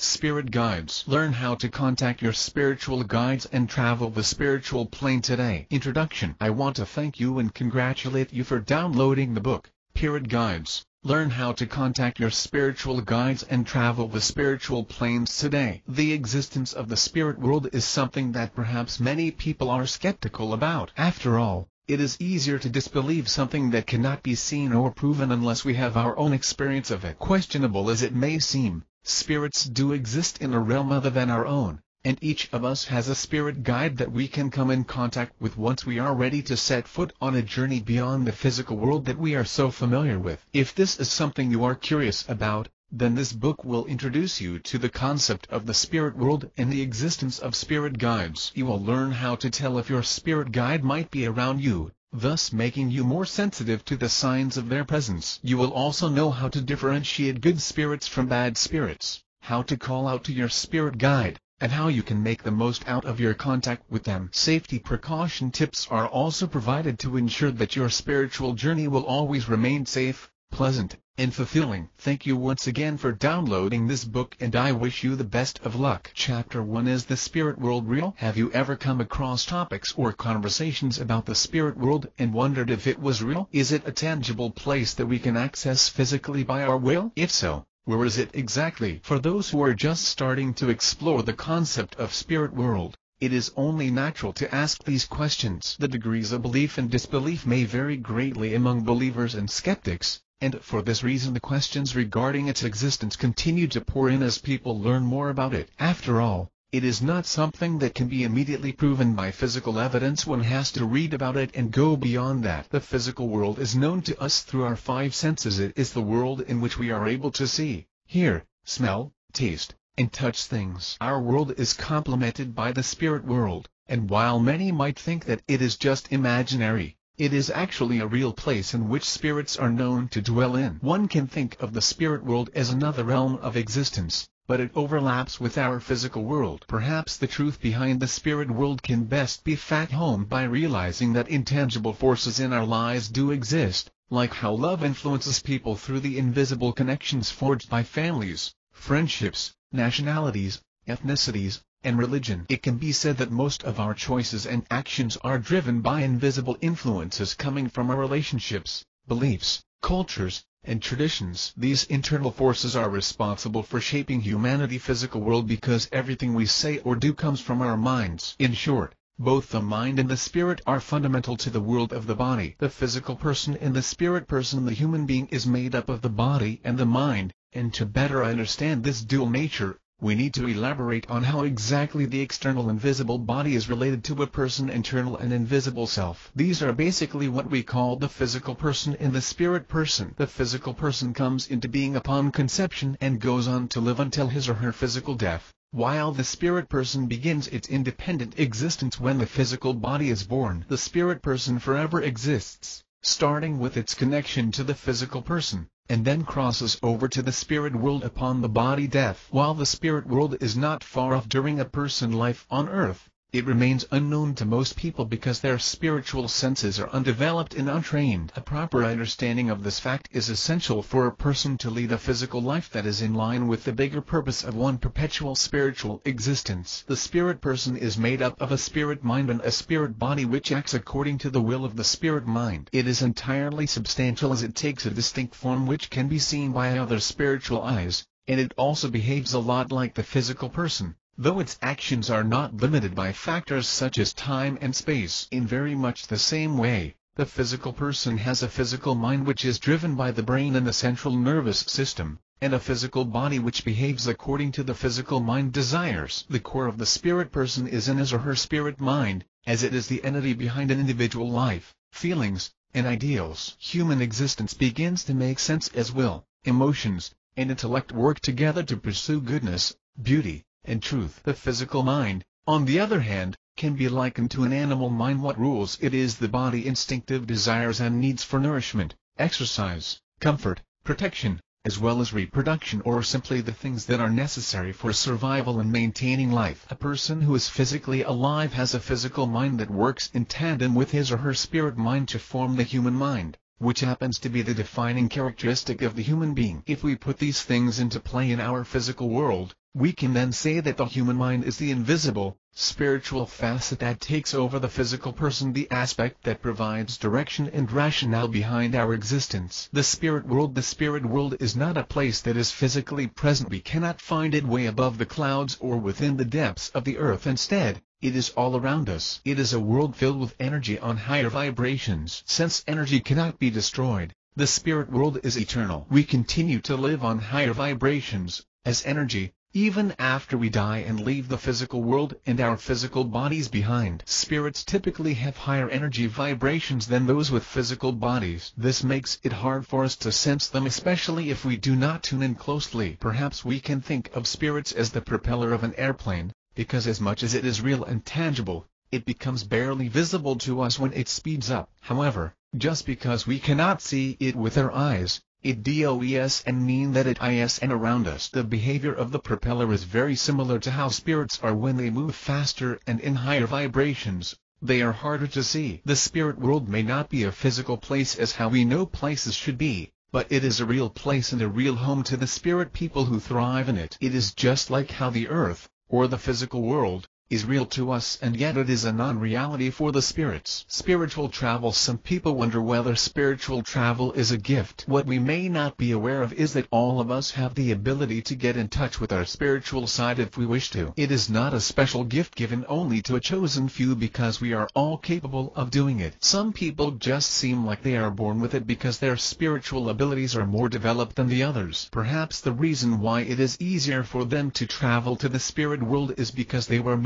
Spirit guides. Learn how to contact your spiritual guides and travel the spiritual plane today. Introduction. I want to thank you and congratulate you for downloading the book, Spirit Guides. Learn how to contact your spiritual guides and travel the spiritual planes today. The existence of the spirit world is something that perhaps many people are skeptical about. After all, it is easier to disbelieve something that cannot be seen or proven unless we have our own experience of it. Questionable as it may seem, spirits do exist in a realm other than our own, and each of us has a spirit guide that we can come in contact with once we are ready to set foot on a journey beyond the physical world that we are so familiar with. If this is something you are curious about, then this book will introduce you to the concept of the spirit world and the existence of spirit guides. You will learn how to tell if your spirit guide might be around you, thus making you more sensitive to the signs of their presence. You will also know how to differentiate good spirits from bad spirits, how to call out to your spirit guide, and how you can make the most out of your contact with them. Safety precaution tips are also provided to ensure that your spiritual journey will always remain safe, pleasant, and fulfilling. Thank you once again for downloading this book, and I wish you the best of luck. Chapter 1. Is the spirit world real? Have you ever come across topics or conversations about the spirit world and wondered if it was real? Is it a tangible place that we can access physically by our will? If so, where is it exactly? For those who are just starting to explore the concept of spirit world, it is only natural to ask these questions. The degrees of belief and disbelief may vary greatly among believers and skeptics, and for this reason the questions regarding its existence continue to pour in as people learn more about it. After all, it is not something that can be immediately proven by physical evidence. One has to read about it and go beyond that. The physical world is known to us through our five senses. It is the world in which we are able to see, hear, smell, taste, and touch things. Our world is complemented by the spirit world, and while many might think that it is just imaginary, it is actually a real place in which spirits are known to dwell in. One can think of the spirit world as another realm of existence, but it overlaps with our physical world. Perhaps the truth behind the spirit world can best be found home by realizing that intangible forces in our lives do exist, like how love influences people through the invisible connections forged by families, friendships, nationalities, ethnicities, and religion. It can be said that most of our choices and actions are driven by invisible influences coming from our relationships, beliefs, cultures, and traditions. These internal forces are responsible for shaping humanity's physical world because everything we say or do comes from our minds. In short, both the mind and the spirit are fundamental to the world of the body. The physical person and the spirit person. The human being is made up of the body and the mind, and to better understand this dual nature, we need to elaborate on how exactly the external invisible body is related to a person's internal and invisible self. These are basically what we call the physical person and the spirit person. The physical person comes into being upon conception and goes on to live until his or her physical death, while the spirit person begins its independent existence when the physical body is born. The spirit person forever exists, starting with its connection to the physical person, and then crosses over to the spirit world upon the body death. While the spirit world is not far off during a person's life on earth, it remains unknown to most people because their spiritual senses are undeveloped and untrained. A proper understanding of this fact is essential for a person to lead a physical life that is in line with the bigger purpose of one perpetual spiritual existence. The spirit person is made up of a spirit mind and a spirit body which acts according to the will of the spirit mind. It is entirely substantial as it takes a distinct form which can be seen by other spiritual eyes, and it also behaves a lot like the physical person, though its actions are not limited by factors such as time and space. In very much the same way, the physical person has a physical mind which is driven by the brain and the central nervous system, and a physical body which behaves according to the physical mind desires. The core of the spirit person is in his or her spirit mind, as it is the entity behind an individual life, feelings, and ideals. Human existence begins to make sense as will, emotions, and intellect work together to pursue goodness, beauty, and truth. The physical mind, on the other hand, can be likened to an animal mind. What rules it is the body instinctive desires and needs for nourishment, exercise, comfort, protection, as well as reproduction, or simply the things that are necessary for survival and maintaining life. A person who is physically alive has a physical mind that works in tandem with his or her spirit mind to form the human mind, which happens to be the defining characteristic of the human being. If we put these things into play in our physical world, We can then say that the human mind is the invisible, spiritual facet that takes over the physical person, the aspect that provides direction and rationale behind our existence. The spirit world is not a place that is physically present. We cannot find it way above the clouds or within the depths of the earth. Instead, it is all around us. It is a world filled with energy on higher vibrations. Since energy cannot be destroyed, the spirit world is eternal. We continue to live on higher vibrations, as energy, even after we die and leave the physical world and our physical bodies behind. Spirits typically have higher energy vibrations than those with physical bodies. This makes it hard for us to sense them, especially if we do not tune in closely. Perhaps we can think of spirits as the propeller of an airplane, because as much as it is real and tangible, it becomes barely visible to us when it speeds up. However, just because we cannot see it with our eyes, it does and mean that it is and around us. The behavior of the propeller is very similar to how spirits are when they move faster and in higher vibrations. They are harder to see. The spirit world may not be a physical place as how we know places should be, but it is a real place and a real home to the spirit people who thrive in it. It is just like how the earth, or the physical world, is real to us, and yet it is a non-reality for the spirits. Spiritual travel. Some people wonder whether spiritual travel is a gift. What we may not be aware of is that all of us have the ability to get in touch with our spiritual side if we wish to. It is not a special gift given only to a chosen few because we are all capable of doing it. Some people just seem like they are born with it because their spiritual abilities are more developed than the others. Perhaps the reason why it is easier for them to travel to the spirit world is because they were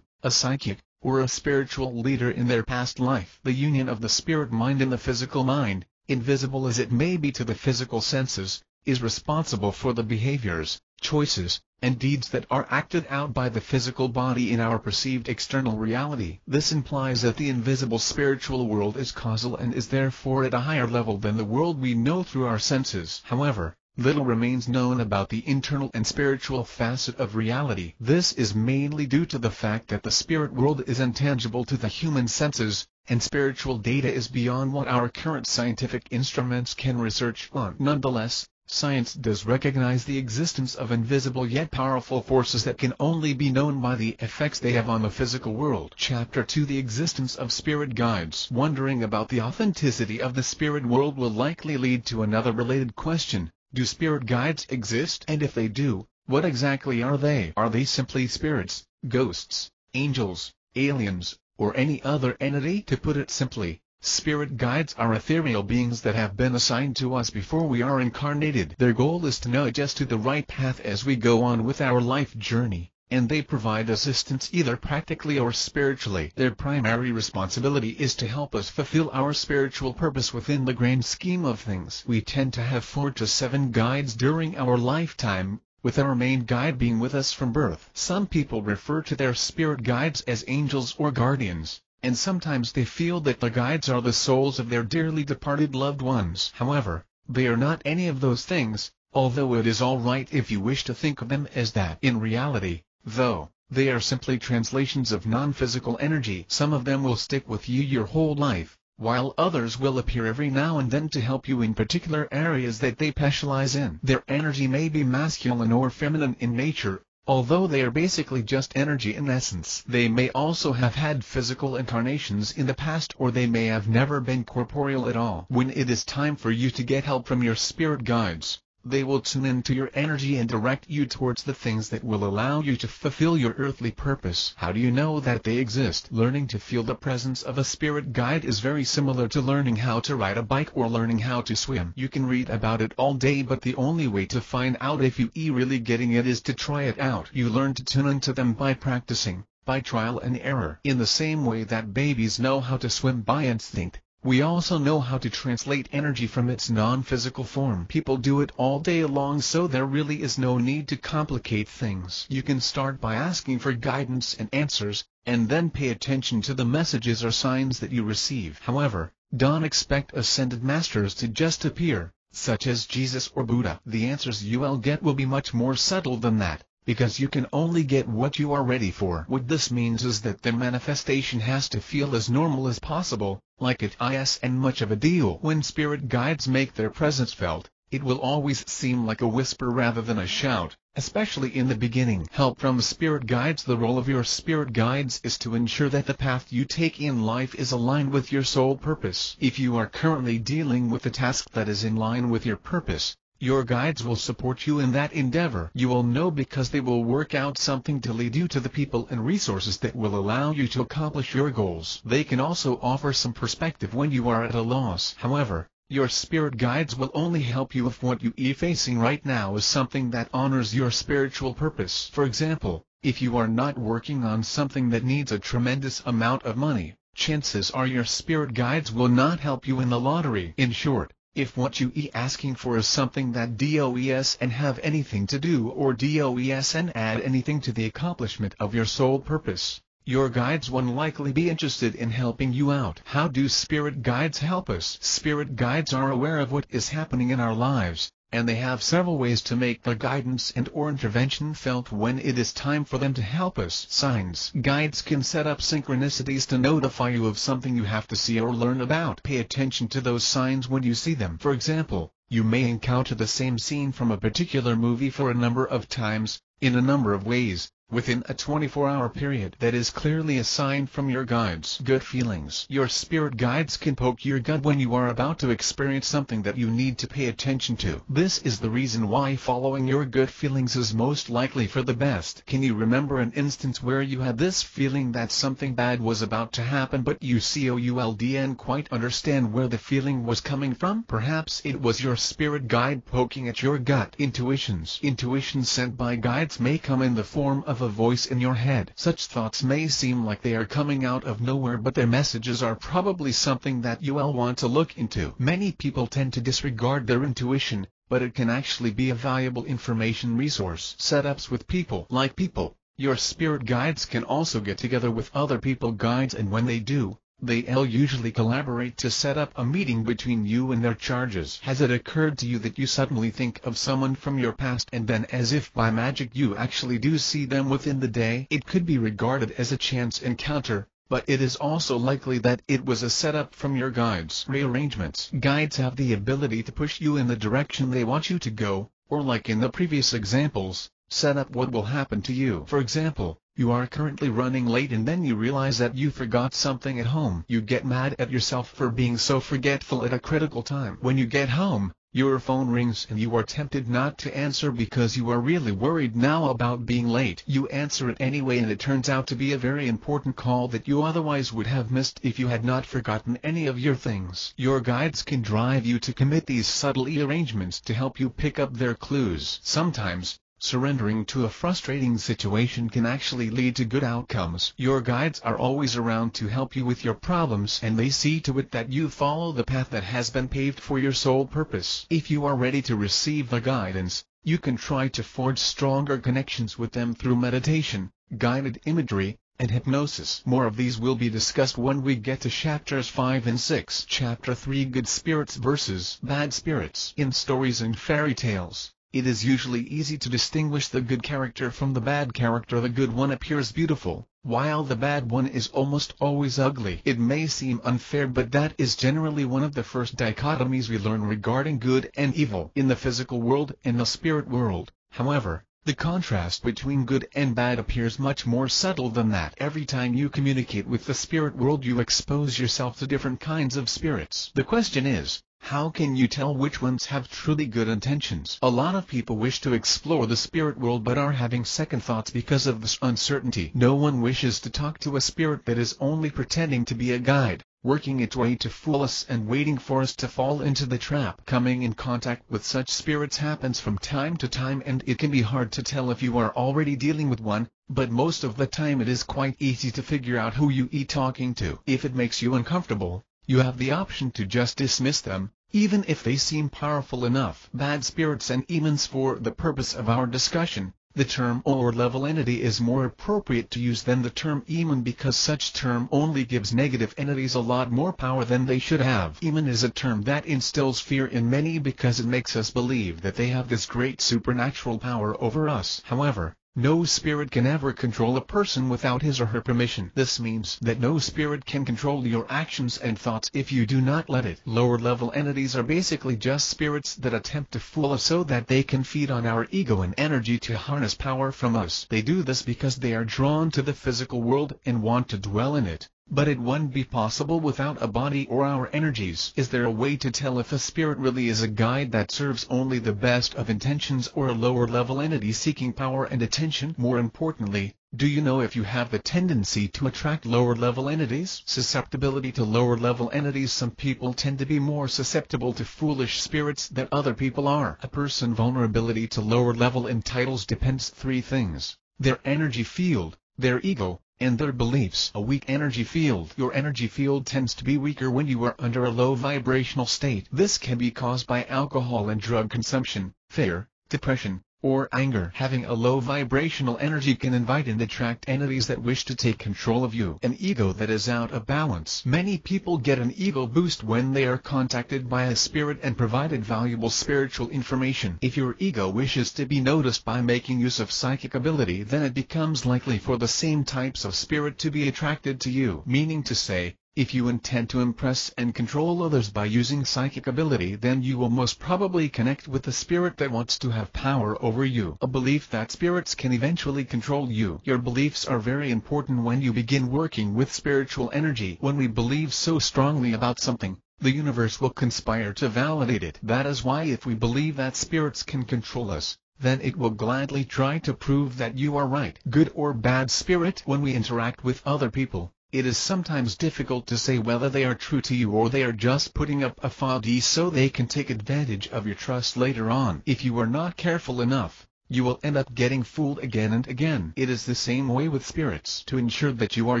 a psychic, or a spiritual leader in their past life. The union of the spirit mind and the physical mind, invisible as it may be to the physical senses, is responsible for the behaviors, choices, and deeds that are acted out by the physical body in our perceived external reality. This implies that the invisible spiritual world is causal and is therefore at a higher level than the world we know through our senses. However, little remains known about the internal and spiritual facet of reality. This is mainly due to the fact that the spirit world is intangible to the human senses, and spiritual data is beyond what our current scientific instruments can research on. Nonetheless, science does recognize the existence of invisible yet powerful forces that can only be known by the effects they have on the physical world. Chapter 2: The existence of spirit guides. Wondering about the authenticity of the spirit world will likely lead to another related question. Do spirit guides exist? And if they do, what exactly are they? Are they simply spirits, ghosts, angels, aliens, or any other entity? To put it simply, spirit guides are ethereal beings that have been assigned to us before we are incarnated. Their goal is to nudge us to the right path as we go on with our life journey, and they provide assistance either practically or spiritually. Their primary responsibility is to help us fulfill our spiritual purpose within the grand scheme of things. We tend to have 4 to 7 guides during our lifetime, with our main guide being with us from birth. Some people refer to their spirit guides as angels or guardians, and sometimes they feel that the guides are the souls of their dearly departed loved ones. However, they are not any of those things, although it is all right if you wish to think of them as that. In reality, though, they are simply translations of non-physical energy. Some of them will stick with you your whole life, while others will appear every now and then to help you in particular areas that they specialize in. Their energy may be masculine or feminine in nature, although they are basically just energy in essence. They may also have had physical incarnations in the past, or they may have never been corporeal at all. When it is time for you to get help from your spirit guides, they will tune into your energy and direct you towards the things that will allow you to fulfill your earthly purpose. How do you know that they exist? Learning to feel the presence of a spirit guide is very similar to learning how to ride a bike or learning how to swim. You can read about it all day, but the only way to find out if you are really getting it is to try it out. You learn to tune into them by practicing, by trial and error. In the same way that babies know how to swim by instinct, we also know how to translate energy from its non-physical form. People do it all day long, so there really is no need to complicate things. You can start by asking for guidance and answers, and then pay attention to the messages or signs that you receive. However, don't expect ascended masters to just appear, such as Jesus or Buddha. The answers you will get will be much more subtle than that, because you can only get what you are ready for. What this means is that the manifestation has to feel as normal as possible, like it is and much of a deal. When spirit guides make their presence felt, It will always seem like a whisper rather than a shout, especially in the beginning. Help from spirit guides. The role of your spirit guides is to ensure that the path you take in life is aligned with your soul purpose. If you are currently dealing with a task that is in line with your purpose, your guides will support you in that endeavor. You will know because they will work out something to lead you to the people and resources that will allow you to accomplish your goals. They can also offer some perspective when you are at a loss. However, your spirit guides will only help you if what you are facing right now is something that honors your spiritual purpose. For example, if you are not working on something that needs a tremendous amount of money, chances are your spirit guides will not help you in the lottery. In short, if what you are asking for is something that does and have anything to do or does and add anything to the accomplishment of your soul purpose, your guides will likely be interested in helping you out. How do spirit guides help us? Spirit guides are aware of what is happening in our lives, and they have several ways to make their guidance and or intervention felt when it is time for them to help us. Signs. Guides can set up synchronicities to notify you of something you have to see or learn about. Pay attention to those signs when you see them. For example, you may encounter the same scene from a particular movie for a number of times, in a number of ways, within a 24-hour period. That is clearly a sign from your guides. Good feelings. Your spirit guides can poke your gut when you are about to experience something that you need to pay attention to. This is the reason why following your good feelings is most likely for the best. Can you remember an instance where you had this feeling that something bad was about to happen but you couldn't quite understand where the feeling was coming from? Perhaps it was your spirit guide poking at your gut. Intuitions. Intuitions sent by guides may come in the form of a voice in your head. Such thoughts may seem like they are coming out of nowhere, but their messages are probably something that you will want to look into. Many people tend to disregard their intuition, but it can actually be a valuable information resource. Setups with people. Like people, your spirit guides can also get together with other people guides, and when they do, they'll usually collaborate to set up a meeting between you and their charges. Has it occurred to you that you suddenly think of someone from your past and then as if by magic you actually do see them within the day? It could be regarded as a chance encounter, but it is also likely that it was a setup from your guides. Rearrangements. Guides have the ability to push you in the direction they want you to go, or like in the previous examples, set up what will happen to you. For example, you are currently running late and then you realize that you forgot something at home. You get mad at yourself for being so forgetful at a critical time. When you get home, your phone rings and you are tempted not to answer because you are really worried now about being late. You answer it anyway, and it turns out to be a very important call that you otherwise would have missed if you had not forgotten any of your things. Your guides can drive you to commit these subtle arrangements to help you pick up their clues. Sometimes, surrendering to a frustrating situation can actually lead to good outcomes. Your guides are always around to help you with your problems, and they see to it that you follow the path that has been paved for your sole purpose. If you are ready to receive the guidance, you can try to forge stronger connections with them through meditation, guided imagery, and hypnosis. More of these will be discussed when we get to chapters 5 and 6. Chapter 3: Good Spirits versus Bad Spirits. In stories and fairy tales, it is usually easy to distinguish the good character from the bad character. The good one appears beautiful, while the bad one is almost always ugly. It may seem unfair, but that is generally one of the first dichotomies we learn regarding good and evil. In the physical world and the spirit world, however, the contrast between good and bad appears much more subtle than that. Every time you communicate with the spirit world, you expose yourself to different kinds of spirits. The question is, how can you tell which ones have truly good intentions? A lot of people wish to explore the spirit world but are having second thoughts because of this uncertainty. No one wishes to talk to a spirit that is only pretending to be a guide, working its way to fool us and waiting for us to fall into the trap. Coming in contact with such spirits happens from time to time, and it can be hard to tell if you are already dealing with one, but most of the time it is quite easy to figure out who you are talking to. If it makes you uncomfortable, you have the option to just dismiss them, even if they seem powerful enough. Bad spirits and demons. For the purpose of our discussion, the term or level entity is more appropriate to use than the term demon, because such term only gives negative entities a lot more power than they should have. Demon is a term that instills fear in many because it makes us believe that they have this great supernatural power over us. However, No spirit can ever control a person without his or her permission. This means that no spirit can control your actions and thoughts if you do not let it. Lower-level entities are basically just spirits that attempt to fool us so that they can feed on our ego and energy to harness power from us. They do this because they are drawn to the physical world and want to dwell in it. But it wouldn't be possible without a body or our energies. Is there a way to tell if a spirit really is a guide that serves only the best of intentions or a lower-level entity seeking power and attention? More importantly, do you know if you have the tendency to attract lower-level entities? Susceptibility to lower-level entities. Some people tend to be more susceptible to foolish spirits than other people are. A person's vulnerability to lower-level entitles depends on three things: their energy field, their ego, and their beliefs. A weak energy field. Your energy field tends to be weaker when you are under a low vibrational state. This can be caused by alcohol and drug consumption, fear, depression, or anger. Having a low vibrational energy can invite and attract entities that wish to take control of you. An ego that is out of balance. Many people get an ego boost when they are contacted by a spirit and provided valuable spiritual information. If your ego wishes to be noticed by making use of psychic ability, then it becomes likely for the same types of spirit to be attracted to you. Meaning to say, if you intend to impress and control others by using psychic ability, then you will most probably connect with the spirit that wants to have power over you. A belief that spirits can eventually control you. Your beliefs are very important when you begin working with spiritual energy. When we believe so strongly about something, the universe will conspire to validate it. That is why if we believe that spirits can control us, then it will gladly try to prove that you are right. Good or bad spirit. When we interact with other people, it is sometimes difficult to say whether they are true to you or they are just putting up a facade so they can take advantage of your trust later on. If you are not careful enough, you will end up getting fooled again and again. It is the same way with spirits. To ensure that you are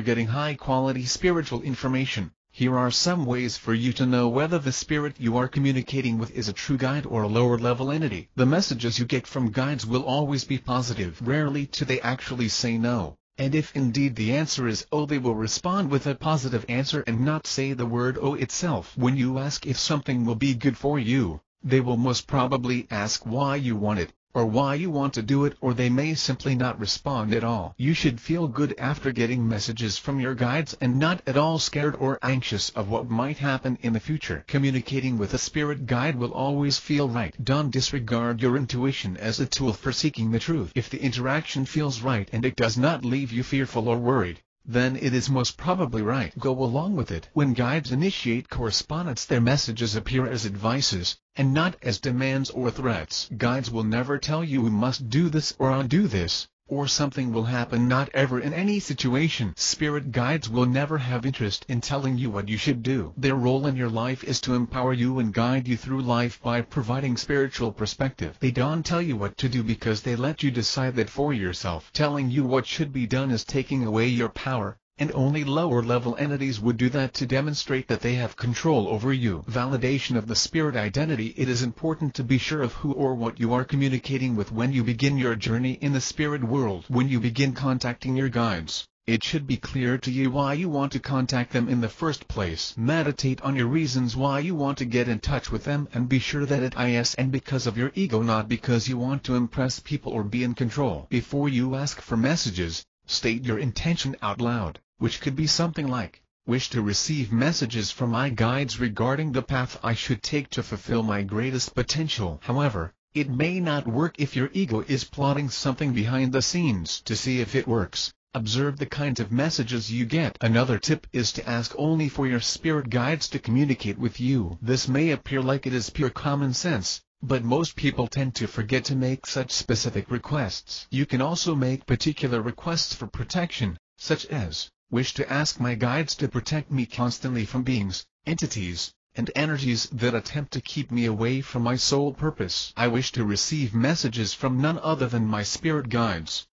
getting high-quality spiritual information, here are some ways for you to know whether the spirit you are communicating with is a true guide or a lower-level entity. The messages you get from guides will always be positive. Rarely do they actually say no. And if indeed the answer is "oh," they will respond with a positive answer and not say the word "oh" itself. When you ask if something will be good for you, they will most probably ask why you want it, or why you want to do it, or they may simply not respond at all. You should feel good after getting messages from your guides and not at all scared or anxious of what might happen in the future. Communicating with a spirit guide will always feel right. Don't disregard your intuition as a tool for seeking the truth. If the interaction feels right and it does not leave you fearful or worried, then it is most probably right. Go along with it. When guides initiate correspondence, their messages appear as advices, and not as demands or threats. Guides will never tell you "you must do this" or "undo this," or "something will happen." Not ever in any situation. Spirit guides will never have interest in telling you what you should do. Their role in your life is to empower you and guide you through life by providing spiritual perspective. They don't tell you what to do because they let you decide that for yourself. Telling you what should be done is taking away your power, and only lower-level entities would do that to demonstrate that they have control over you. Validation of the spirit identity. It is important to be sure of who or what you are communicating with when you begin your journey in the spirit world. When you begin contacting your guides, it should be clear to you why you want to contact them in the first place. Meditate on your reasons why you want to get in touch with them, and be sure that it is and because of your ego, not because you want to impress people or be in control. Before you ask for messages, state your intention out loud, which could be something like, "Wish to receive messages from my guides regarding the path I should take to fulfill my greatest potential." However, it may not work if your ego is plotting something behind the scenes. To see if it works, observe the kinds of messages you get. Another tip is to ask only for your spirit guides to communicate with you. This may appear like it is pure common sense, but most people tend to forget to make such specific requests. You can also make particular requests for protection, such as, "Wish to ask my guides to protect me constantly from beings, entities, and energies that attempt to keep me away from my sole purpose. I wish to receive messages from none other than my spirit guides."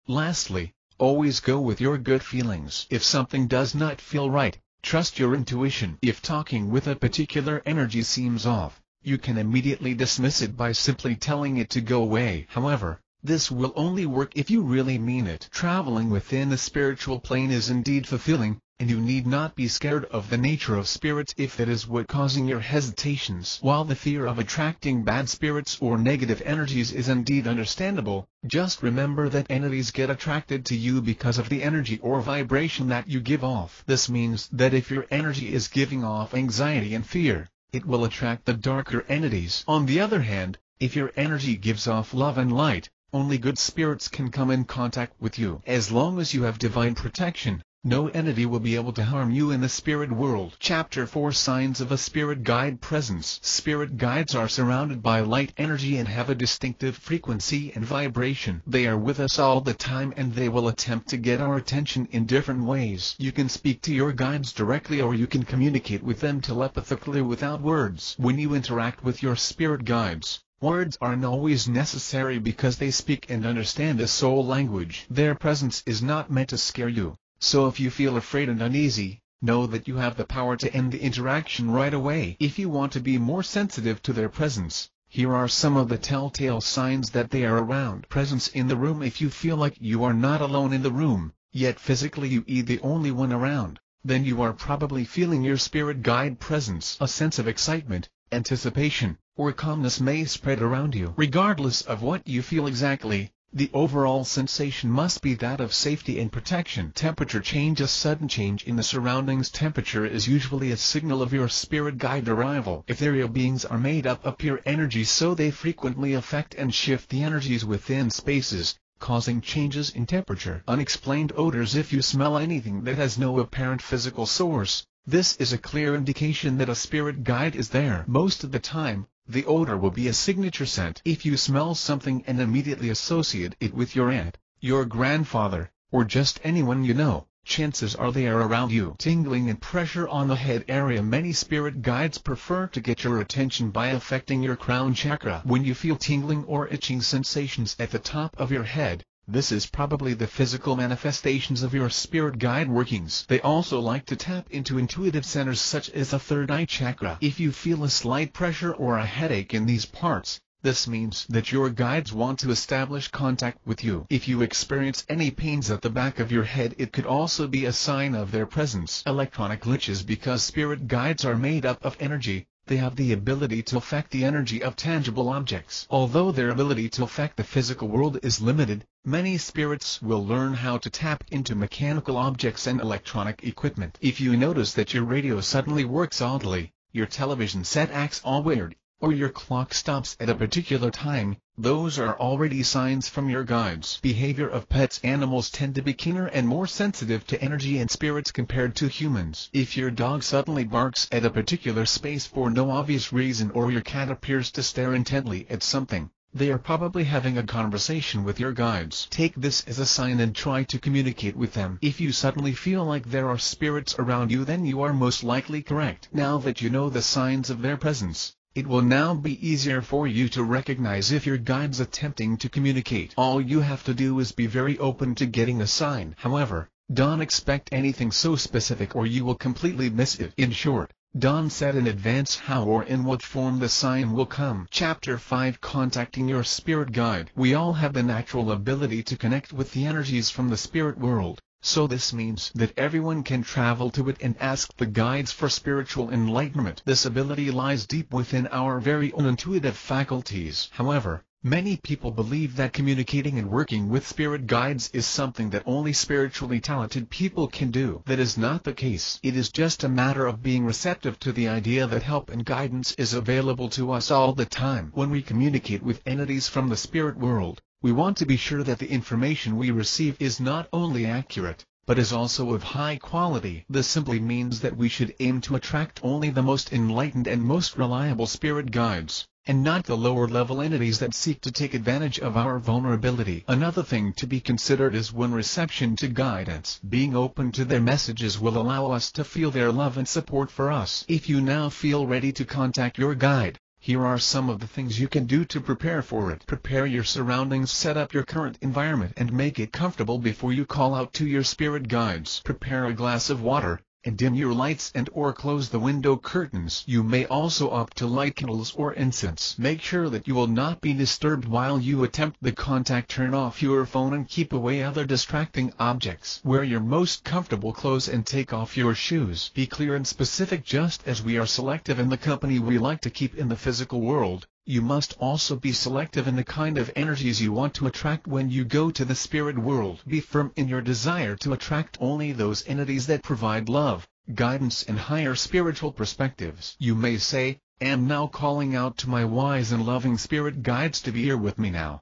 Lastly, always go with your gut feelings. If something does not feel right, trust your intuition. If talking with a particular energy seems off, you can immediately dismiss it by simply telling it to go away. However, this will only work if you really mean it. Traveling within the spiritual plane is indeed fulfilling, and you need not be scared of the nature of spirits if that is what causing your hesitations. While the fear of attracting bad spirits or negative energies is indeed understandable, just remember that entities get attracted to you because of the energy or vibration that you give off. This means that if your energy is giving off anxiety and fear, it will attract the darker entities. On the other hand, if your energy gives off love and light, only good spirits can come in contact with you. As long as you have divine protection, no entity will be able to harm you in the spirit world. Chapter 4 Signs of a Spirit Guide Presence. Spirit guides are surrounded by light energy and have a distinctive frequency and vibration. They are with us all the time and they will attempt to get our attention in different ways. You can speak to your guides directly or you can communicate with them telepathically without words. When you interact with your spirit guides, words aren't always necessary because they speak and understand the soul language. Their presence is not meant to scare you. So if you feel afraid and uneasy, know that you have the power to end the interaction right away. If you want to be more sensitive to their presence, here are some of the telltale signs that they are around. Presence in the room. If you feel like you are not alone in the room, yet physically you are the only one around, then you are probably feeling your spirit guide presence. A sense of excitement, anticipation, or calmness may spread around you. Regardless of what you feel exactly, the overall sensation must be that of safety and protection. Temperature change. A sudden change in the surroundings temperature is usually a signal of your spirit guide arrival. Ethereal beings are made up of pure energy, so they frequently affect and shift the energies within spaces, causing changes in temperature. Unexplained odors. If you smell anything that has no apparent physical source, this is a clear indication that a spirit guide is there. Most of the time, the odor will be a signature scent. If you smell something and immediately associate it with your aunt, your grandfather, or just anyone you know, chances are they are around you. Tingling and pressure on the head area. Many spirit guides prefer to get your attention by affecting your crown chakra. When you feel tingling or itching sensations at the top of your head, this is probably the physical manifestations of your spirit guide workings. They also like to tap into intuitive centers such as the third eye chakra. If you feel a slight pressure or a headache in these parts, this means that your guides want to establish contact with you. If you experience any pains at the back of your head, it could also be a sign of their presence. Electronic glitches. Because spirit guides are made up of energy, they have the ability to affect the energy of tangible objects. Although their ability to affect the physical world is limited, many spirits will learn how to tap into mechanical objects and electronic equipment. If you notice that your radio suddenly works oddly, your television set acts all weird, or your clock stops at a particular time, those are already signs from your guides. Behavior of pets. Animals tend to be keener and more sensitive to energy and spirits compared to humans. If your dog suddenly barks at a particular space for no obvious reason, or your cat appears to stare intently at something, they are probably having a conversation with your guides. Take this as a sign and try to communicate with them. If you suddenly feel like there are spirits around you, then you are most likely correct. Now that you know the signs of their presence, it will now be easier for you to recognize if your guide's attempting to communicate. All you have to do is be very open to getting a sign. However, don't expect anything so specific or you will completely miss it. In short, don't set in advance how or in what form the sign will come. Chapter 5 Contacting Your Spirit Guide. We all have the natural ability to connect with the energies from the spirit world. So this means that everyone can travel to it and ask the guides for spiritual enlightenment. This ability lies deep within our very own intuitive faculties. However, many people believe that communicating and working with spirit guides is something that only spiritually talented people can do. That is not the case. It is just a matter of being receptive to the idea that help and guidance is available to us all the time. When we communicate with entities from the spirit world, we want to be sure that the information we receive is not only accurate, but is also of high quality. This simply means that we should aim to attract only the most enlightened and most reliable spirit guides, and not the lower-level entities that seek to take advantage of our vulnerability. Another thing to be considered is when reception to guidance. Being open to their messages will allow us to feel their love and support for us. If you now feel ready to contact your guide, here are some of the things you can do to prepare for it. Prepare your surroundings. Set up your current environment and make it comfortable before you call out to your spirit guides. Prepare a glass of water, and dim your lights and or close the window curtains. You may also opt to light candles or incense. Make sure that you will not be disturbed while you attempt the contact. Turn off your phone and keep away other distracting objects. Wear your most comfortable clothes and take off your shoes. Be clear and specific. Just as we are selective in the company we like to keep in the physical world, you must also be selective in the kind of energies you want to attract when you go to the spirit world. Be firm in your desire to attract only those entities that provide love, guidance and higher spiritual perspectives. You may say, "Am now calling out to my wise and loving spirit guides to be here with me now."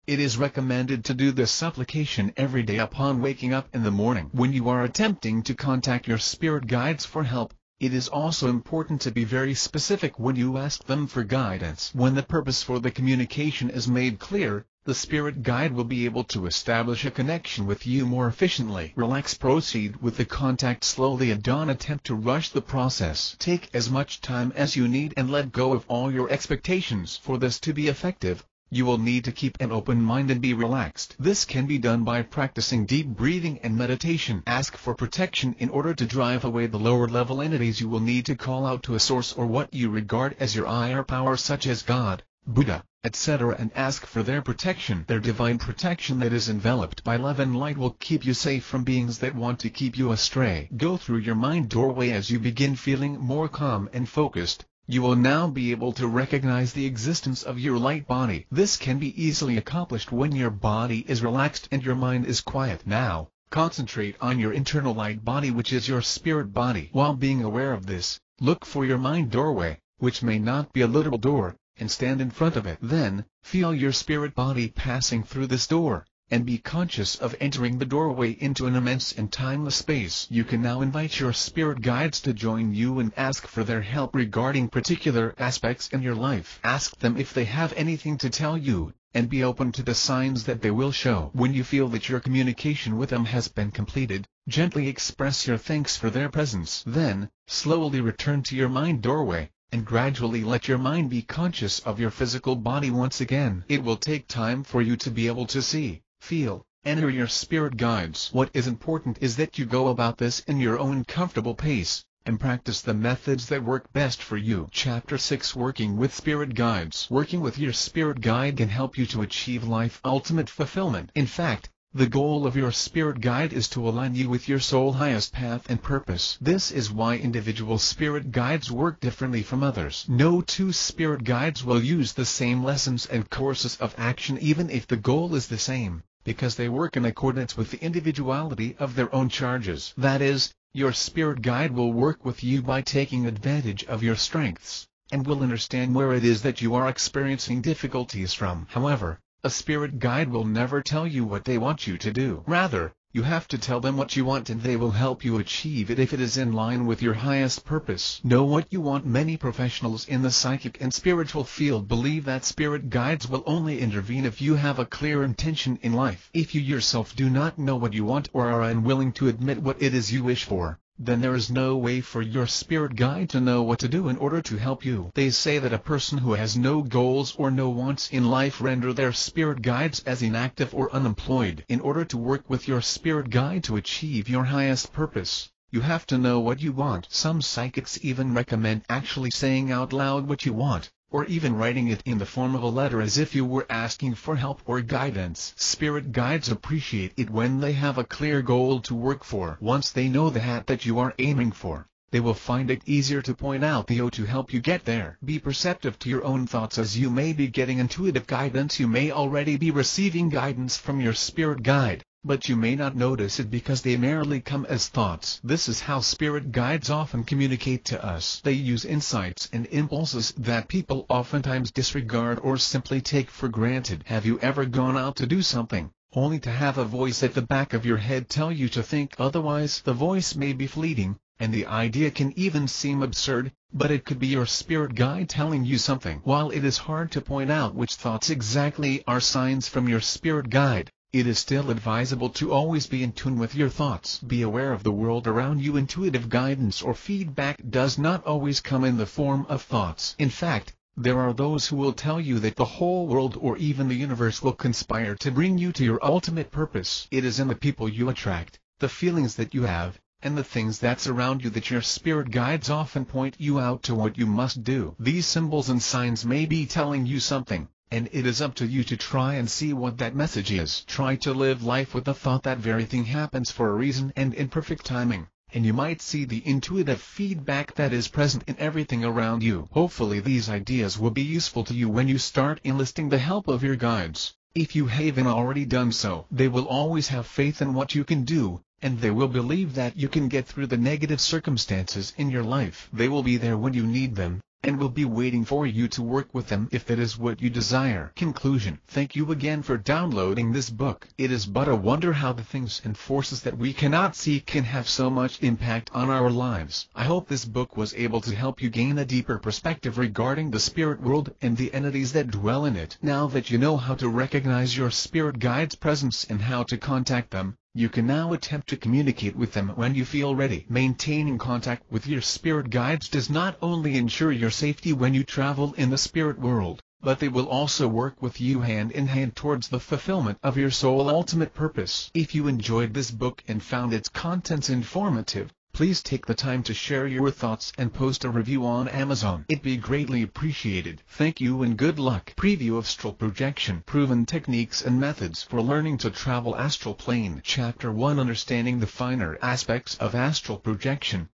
It is recommended to do this supplication every day upon waking up in the morning. When you are attempting to contact your spirit guides for help, it is also important to be very specific when you ask them for guidance. When the purpose for the communication is made clear, the spirit guide will be able to establish a connection with you more efficiently. Relax. Proceed with the contact slowly and don't attempt to rush the process. Take as much time as you need and let go of all your expectations. For this to be effective, you will need to keep an open mind and be relaxed. This can be done by practicing deep breathing and meditation. Ask for protection. In order to drive away the lower level entities, you will need to call out to a source or what you regard as your higher power, such as God, Buddha, etc., and ask for their protection. Their divine protection that is enveloped by love and light will keep you safe from beings that want to keep you astray. Go through your mind doorway. As you begin feeling more calm and focused, you will now be able to recognize the existence of your light body. This can be easily accomplished when your body is relaxed and your mind is quiet. Now, concentrate on your internal light body, which is your spirit body. While being aware of this, look for your mind doorway, which may not be a literal door, and stand in front of it. Then, feel your spirit body passing through this door, and be conscious of entering the doorway into an immense and timeless space. You can now invite your spirit guides to join you and ask for their help regarding particular aspects in your life. Ask them if they have anything to tell you, and be open to the signs that they will show. When you feel that your communication with them has been completed, gently express your thanks for their presence. Then, slowly return to your mind doorway, and gradually let your mind be conscious of your physical body once again. It will take time for you to be able to see, feel, and hear your spirit guides. What is important is that you go about this in your own comfortable pace, and practice the methods that work best for you. Chapter 6: Working with Spirit Guides. Working with your spirit guide can help you to achieve life ultimate fulfillment. In fact, the goal of your spirit guide is to align you with your soul highest path and purpose. This is why individual spirit guides work differently from others. No two spirit guides will use the same lessons and courses of action even if the goal is the same, because they work in accordance with the individuality of their own charges. That is, your spirit guide will work with you by taking advantage of your strengths, and will understand where it is that you are experiencing difficulties from. However, a spirit guide will never tell you what they want you to do. Rather, you have to tell them what you want and they will help you achieve it if it is in line with your highest purpose. Know what you want. Many professionals in the psychic and spiritual field believe that spirit guides will only intervene if you have a clear intention in life. If you yourself do not know what you want or are unwilling to admit what it is you wish for, then there is no way for your spirit guide to know what to do in order to help you. They say that a person who has no goals or no wants in life render their spirit guides as inactive or unemployed. In order to work with your spirit guide to achieve your highest purpose, you have to know what you want. Some psychics even recommend actually saying out loud what you want, or even writing it in the form of a letter as if you were asking for help or guidance. Spirit guides appreciate it when they have a clear goal to work for. Once they know the hat that you are aiming for, they will find it easier to point out the O to help you get there. Be perceptive to your own thoughts as you may be getting intuitive guidance. You may already be receiving guidance from your spirit guide, but you may not notice it because they merely come as thoughts. This is how spirit guides often communicate to us. They use insights and impulses that people oftentimes disregard or simply take for granted. Have you ever gone out to do something, only to have a voice at the back of your head tell you to think otherwise? The voice may be fleeting, and the idea can even seem absurd, but it could be your spirit guide telling you something. While it is hard to point out which thoughts exactly are signs from your spirit guide, it is still advisable to always be in tune with your thoughts. Be aware of the world around you. Intuitive guidance or feedback does not always come in the form of thoughts. In fact, there are those who will tell you that the whole world or even the universe will conspire to bring you to your ultimate purpose. It is in the people you attract, the feelings that you have, and the things that surround you that your spirit guides often point you out to what you must do. These symbols and signs may be telling you something, and it is up to you to try and see what that message is. Try to live life with the thought that everything happens for a reason and in perfect timing, and you might see the intuitive feedback that is present in everything around you. Hopefully these ideas will be useful to you when you start enlisting the help of your guides. If you haven't already done so, they will always have faith in what you can do, and they will believe that you can get through the negative circumstances in your life. They will be there when you need them, and will be waiting for you to work with them if that is what you desire. Conclusion. Thank you again for downloading this book. It is but a wonder how the things and forces that we cannot see can have so much impact on our lives. I hope this book was able to help you gain a deeper perspective regarding the spirit world and the entities that dwell in it. Now that you know how to recognize your spirit guide's presence and how to contact them, you can now attempt to communicate with them when you feel ready. Maintaining contact with your spirit guides does not only ensure your safety when you travel in the spirit world, but they will also work with you hand in hand towards the fulfillment of your soul's ultimate purpose. If you enjoyed this book and found its contents informative, please take the time to share your thoughts and post a review on Amazon. It'd be greatly appreciated. Thank you and good luck. Preview of Astral Projection. Proven Techniques and Methods for Learning to Travel Astral Plane. Chapter 1. Understanding the Finer Aspects of Astral Projection.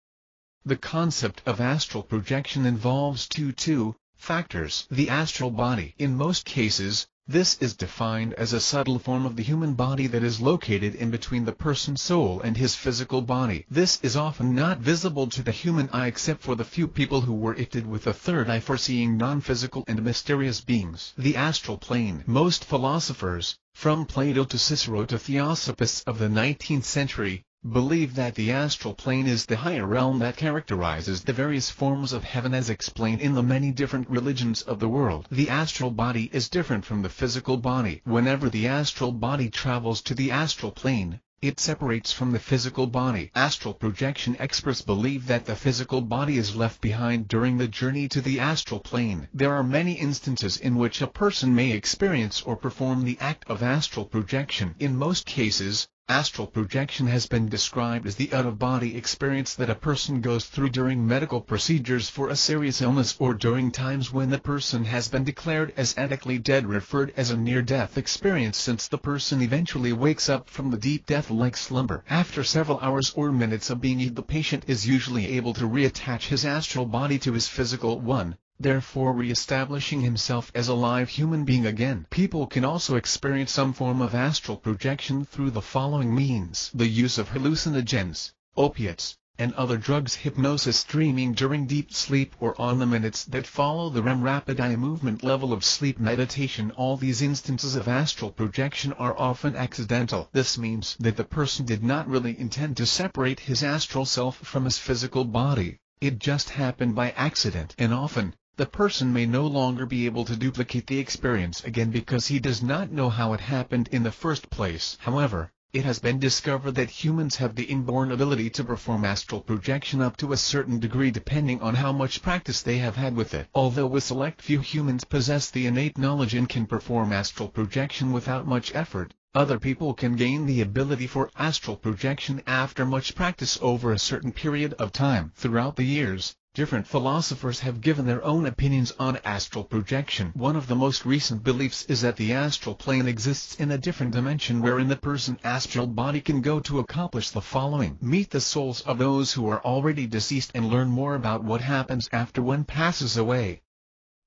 The concept of astral projection involves two factors. The astral body. In most cases, this is defined as a subtle form of the human body that is located in between the person's soul and his physical body. This is often not visible to the human eye except for the few people who were gifted with a third eye for seeing non-physical and mysterious beings. The astral plane. Most philosophers, from Plato to Cicero to Theosophists of the 19th century, believe that the astral plane is the higher realm that characterizes the various forms of heaven as explained in the many different religions of the world. The astral body is different from the physical body. Whenever the astral body travels to the astral plane, it separates from the physical body. Astral projection experts believe that the physical body is left behind during the journey to the astral plane. There are many instances in which a person may experience or perform the act of astral projection. In most cases, astral projection has been described as the out-of-body experience that a person goes through during medical procedures for a serious illness or during times when the person has been declared as medically dead, referred as a near-death experience, since the person eventually wakes up from the deep death-like slumber. After several hours or minutes of being the patient is usually able to reattach his astral body to his physical one, therefore re-establishing himself as a live human being again. People can also experience some form of astral projection through the following means: the use of hallucinogens, opiates, and other drugs, hypnosis, dreaming during deep sleep or on the minutes that follow the REM rapid eye movement level of sleep meditation. All these instances of astral projection are often accidental. This means that the person did not really intend to separate his astral self from his physical body. It just happened by accident, and often, the person may no longer be able to duplicate the experience again because he does not know how it happened in the first place. However, it has been discovered that humans have the inborn ability to perform astral projection up to a certain degree depending on how much practice they have had with it. Although a select few humans possess the innate knowledge and can perform astral projection without much effort, other people can gain the ability for astral projection after much practice over a certain period of time. Throughout the years, different philosophers have given their own opinions on astral projection. One of the most recent beliefs is that the astral plane exists in a different dimension wherein the person's astral body can go to accomplish the following: meet the souls of those who are already deceased and learn more about what happens after one passes away.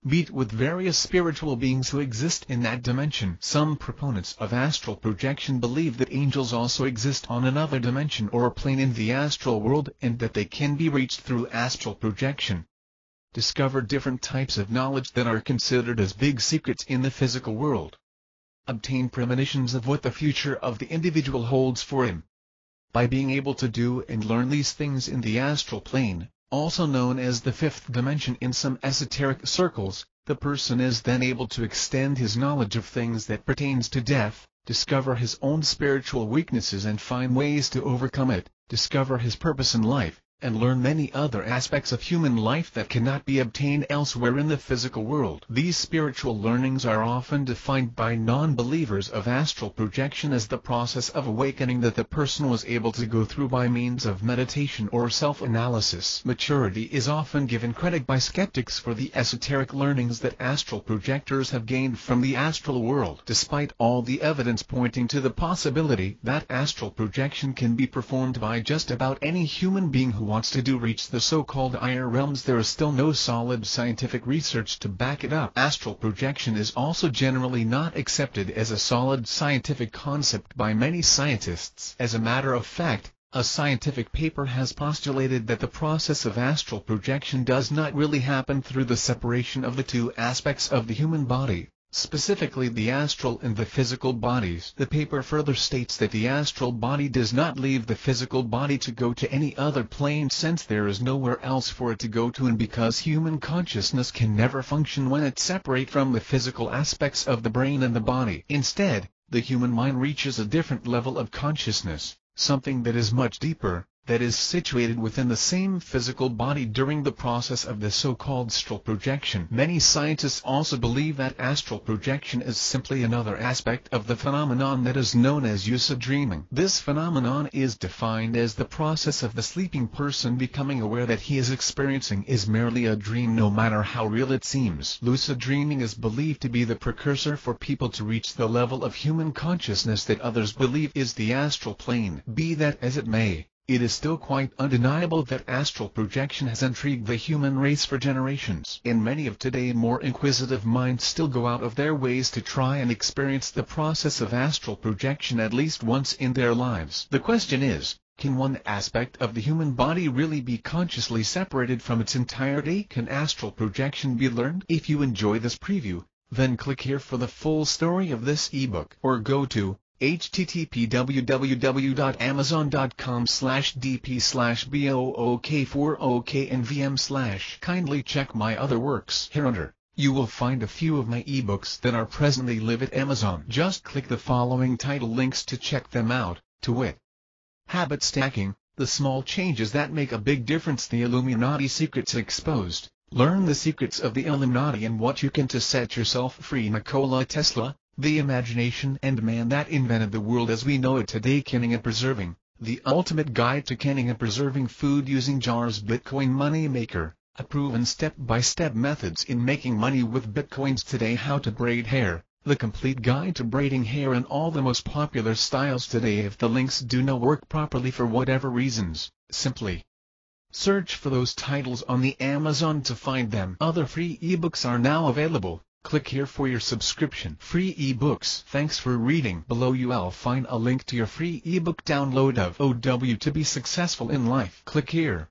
Meet with various spiritual beings who exist in that dimension. Some proponents of astral projection believe that angels also exist on another dimension or plane in the astral world and that they can be reached through astral projection. Discover different types of knowledge that are considered as big secrets in the physical world. Obtain premonitions of what the future of the individual holds for him. By being able to do and learn these things in the astral plane, also known as the fifth dimension in some esoteric circles, the person is then able to extend his knowledge of things that pertains to death, discover his own spiritual weaknesses and find ways to overcome it, discover his purpose in life, and learn many other aspects of human life that cannot be obtained elsewhere in the physical world. These spiritual learnings are often defined by non-believers of astral projection as the process of awakening that the person was able to go through by means of meditation or self-analysis. Maturity is often given credit by skeptics for the esoteric learnings that astral projectors have gained from the astral world. Despite all the evidence pointing to the possibility that astral projection can be performed by just about any human being who wants to reach the so-called higher realms, there is still no solid scientific research to back it up. Astral projection is also generally not accepted as a solid scientific concept by many scientists. As a matter of fact, a scientific paper has postulated that the process of astral projection does not really happen through the separation of the two aspects of the human body, specifically the astral and the physical bodies. The paper further states that the astral body does not leave the physical body to go to any other plane, since there is nowhere else for it to go to, and because human consciousness can never function when it's separate from the physical aspects of the brain and the body. Instead, the human mind reaches a different level of consciousness, something that is much deeper, that is situated within the same physical body during the process of the so-called astral projection. Many scientists also believe that astral projection is simply another aspect of the phenomenon that is known as lucid dreaming. This phenomenon is defined as the process of the sleeping person becoming aware that he is experiencing is merely a dream, no matter how real it seems. Lucid dreaming is believed to be the precursor for people to reach the level of human consciousness that others believe is the astral plane. Be that as it may, it is still quite undeniable that astral projection has intrigued the human race for generations. And many of today's more inquisitive minds still go out of their ways to try and experience the process of astral projection at least once in their lives. The question is, can one aspect of the human body really be consciously separated from its entirety? Can astral projection be learned? If you enjoy this preview, then click here for the full story of this ebook, or go to http://www.amazon.com/dp/book4oknvm/ Kindly check my other works. Hereunder, you will find a few of my ebooks that are presently live at Amazon. Just click the following title links to check them out, to wit: Habit Stacking, The Small Changes That Make a Big Difference, The Illuminati Secrets Exposed, Learn the Secrets of the Illuminati and What You Can to Set Yourself Free, Nikola Tesla, The Imagination and Man That Invented the World as We Know It Today, Canning and Preserving, The Ultimate Guide to Canning and Preserving Food Using Jars, Bitcoin Money Maker, a proven step-by-step methods in making money with Bitcoins today, How to Braid Hair, The Complete Guide to Braiding Hair, and all the most popular styles today. If the links do not work properly for whatever reasons, simply search for those titles on the Amazon to find them. Other free ebooks are now available. Click here for your subscription. Free ebooks. Thanks for reading. Below you'll find a link to your free ebook download of OW to Be Successful in Life. Click here.